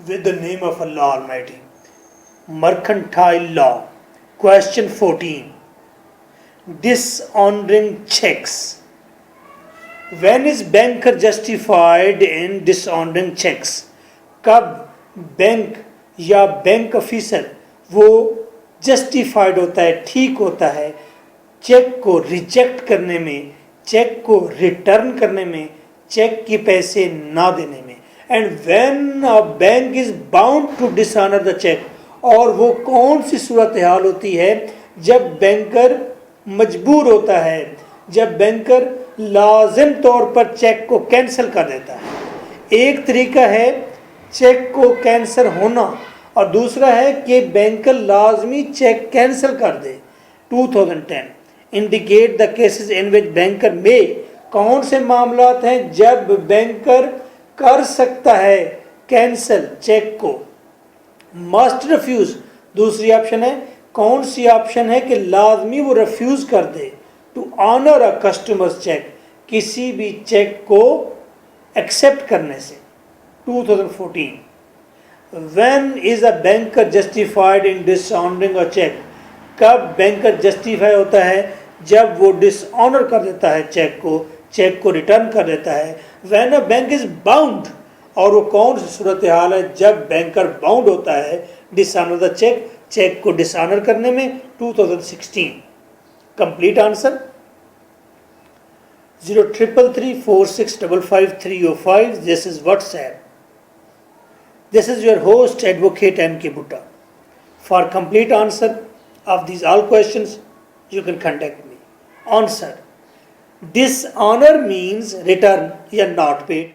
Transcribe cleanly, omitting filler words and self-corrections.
with the name of Allah Almighty. Mercantile Law. Question 14. Dishonouring cheques. When is banker justified in dishonouring cheques? कब bank या bank officer वो justified होता है, ठीक होता है चेक को रिजेक्ट करने में, चेक को रिटर्न करने में, चेक के पैसे ना देने में? And when a bank is bound to dishonour the cheque, और वो कौन सी सूरत हाल होती है जब बैंकर मजबूर होता है, जब बैंकर लाजिम तौर पर चेक को कैंसिल कर देता है। एक तरीका है चेक को कैंसिल होना और दूसरा है कि बैंकर लाजमी चेक कैंसिल कर दे। 2010 indicate the cases in which banker में, कौन से मामलात हैं जब बैंकर कर सकता है कैंसिल चेक को? मस्ट रिफ्यूज दूसरी ऑप्शन है। कौन सी ऑप्शन है कि लाजमी वो रिफ्यूज कर दे? To honour a customers cheque, किसी भी चेक को एक्सेप्ट करने से। 2014 when is a banker justified in dishonouring a cheque, कब बैंकर जस्टिफाई होता है? जब वो डिसऑनर कर देता है चेक को रिटर्न कर देता है। When a bank is bound, और वो कौन सी सूरत हाल है जब बैंकर बाउंड होता है डिसऑनर द चेक को डिसऑनर करने में? 2016 complete answer 03334655 This is WhatsApp. This is your host Advocate M.K. Bhutta. For complete answer of these all questions you can contact me. Answer: Dishonour means return या not paid.